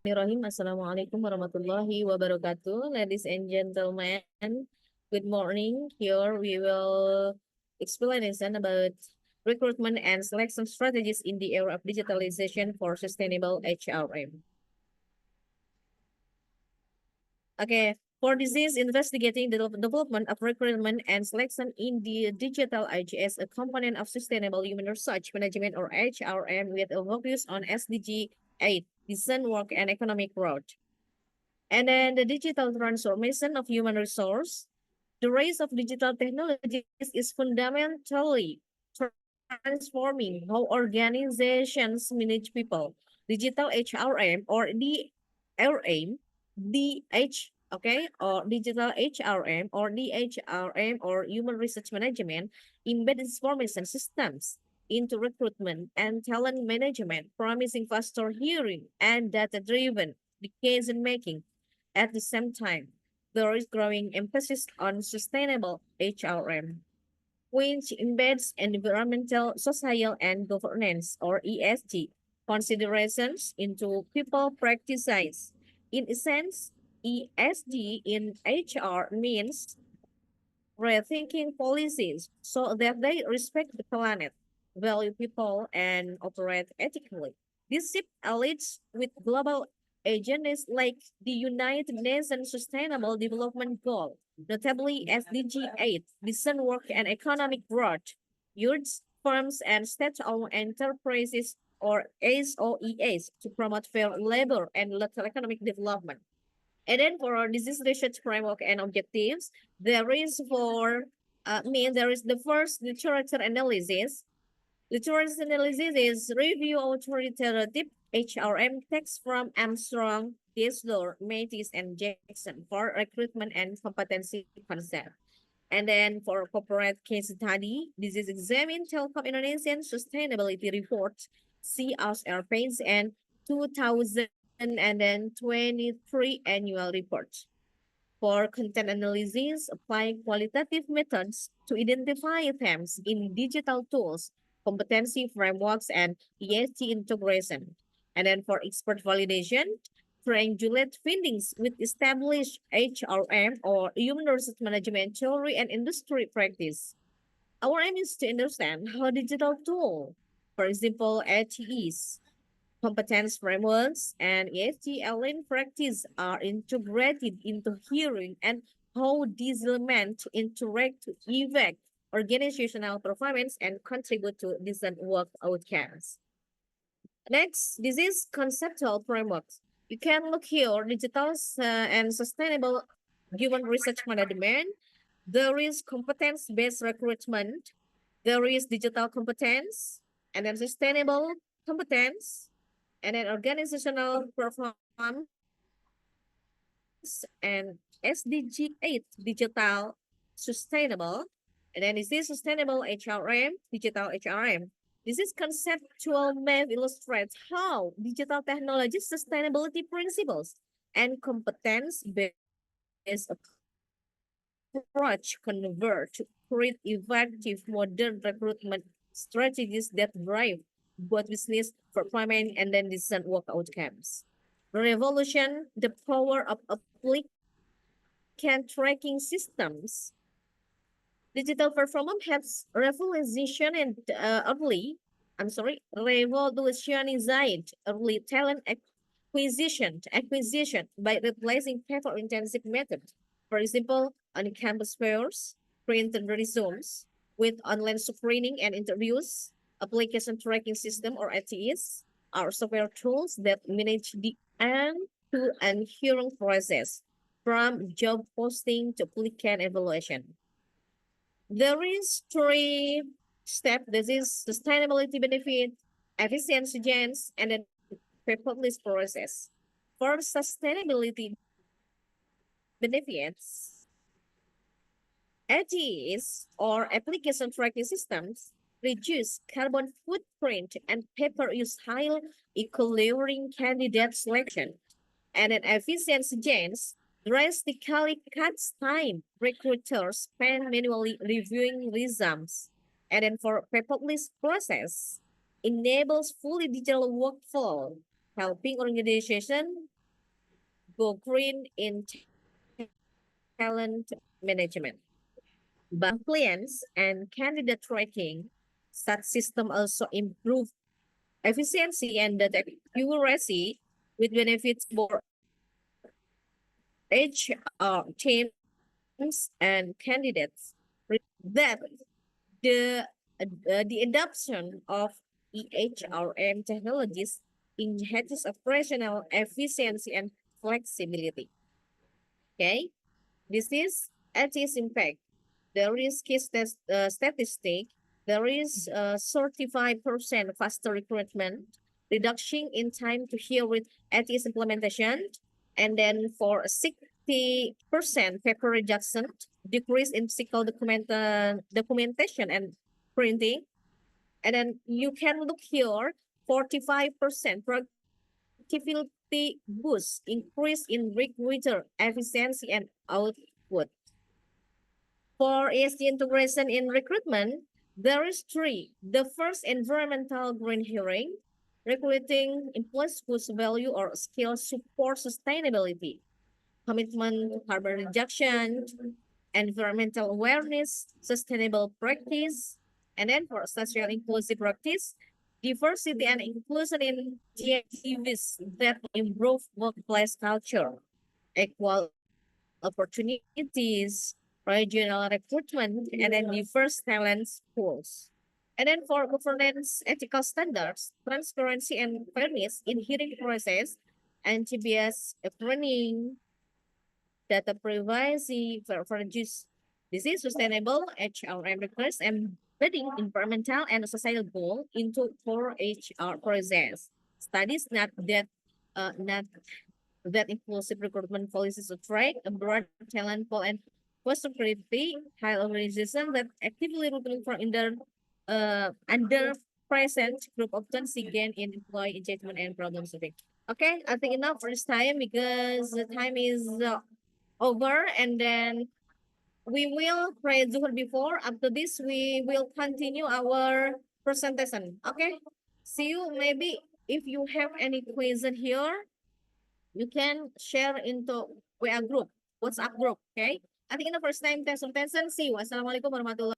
Bismillahirrahmanirrahim. Assalamualaikum warahmatullahi wabarakatuh. Ladies and gentlemen, good morning. Here we will explanation about recruitment and selection strategies in the era of digitalization for sustainable HRM. Okay, for this is investigating the development of recruitment and selection in the digital age as a component of sustainable human research management or HRM with a focus on SDG 8, decent work and economic growth. And then the digital transformation of human resource. The rise of digital technologies is fundamentally transforming how organizations manage people. Digital HRM or DRM, DH, okay, or digital HRM or DHRM or human research management embedded information systems into recruitment and talent management, promising faster hearing and data-driven decision making. At the same time, there is growing emphasis on sustainable HRM, which embeds environmental, social, and governance or ESG considerations into people practices. In essence, ESG in HR means rethinking policies so that they respect the planet, value people, and operate ethically. This shift aligns with global agendas like the United Nations Sustainable Development Goal, notably SDG 8, decent work and economic growth, youth, firms, and state-owned enterprises or SOEs to promote fair labor and local economic development. And then for our disease research framework and objectives, there is there is the first literature analysis. Literature analysis is review authoritative HRM text from Armstrong, Disler, Mattis, and Jackson for recruitment and competency concept. And then for corporate case study, this is examine Telkom Indonesian sustainability report, CSR pains and 2023 annual report. For content analysis, apply qualitative methods to identify themes in digital tools, competency frameworks, and ESG integration. And then for expert validation, triangulate findings with established HRM or human resource management theory and industry practice. Our aim is to understand how digital tool, for example, ATEs, competence frameworks, and ESG aligned practice are integrated into hearing and how these elements interact to affect organizational performance and contribute to decent work outcomes. Next, this is conceptual frameworks. You can look here, digital and sustainable human research management. There is competence-based recruitment. There is digital competence, and then sustainable competence, and then organizational performance, and SDG 8, digital sustainable. And then is this sustainable HRM, digital HRM. This is conceptual map illustrates how digital technology sustainability principles and competence-based approach convert to create effective modern recruitment strategies that drive both business performance and then decent work outcomes. Revolution, the power of applicant tracking systems. Digital performance has revolutionized early talent acquisition by replacing paper-intensive methods. For example, on-campus fairs, printed resumes with online screening and interviews, application tracking system or ATS are software tools that manage the end-to-end hiring process from job posting to applicant evaluation. There is three steps. This is sustainability benefit, efficiency gains, and then paperless process. For sustainability benefits, ATS or application tracking systems reduce carbon footprint and paper use highly equalizing candidate selection. And an efficiency gains drastically cuts time recruiters spend manually reviewing resumes. And then for paperless process, enables fully digital workflow, helping organization go green in talent management. But compliance and candidate tracking, such system also improve efficiency and data accuracy with benefits for HR teams and candidates. That the the adoption of EHRM technologies enhances operational efficiency and flexibility. Okay, this is at its impact. There is case statistic. There is 35% faster recruitment, reduction in time to hear with ATS implementation, and then for 60% paper reduction, decrease in physical documentation and printing. And then you can look here, 45% productivity boost, increase in recruiter efficiency and output. For ESG integration in recruitment, there is three. The first, environmental green hearing, recruiting employees whose value or skills support sustainability, commitment to carbon reduction, environmental awareness, sustainable practice, and then for social inclusive practice, diversity and inclusion in the activities that improve workplace culture, equal opportunities, regional recruitment, and then diverse talent pools. And then for governance ethical standards, transparency and fairness in hiring process, anti-bias training, data privacy for use. This is sustainable HRM request embedding environmental and societal goal into core HR process. Studies not that inclusive recruitment policies attract a broad talent pool and foster creativity, high organization that actively recruiting from under present group often see gain in employee engagement and problem solving. Okay, I think enough for this time because the time is over, and then we will pray Zuhur before. After this, we will continue our presentation. Okay, see you. Maybe if you have any question here, you can share into WA group, WhatsApp group. Okay, I think in the first time, test. See you. Wassalamualaikum warahmatullahi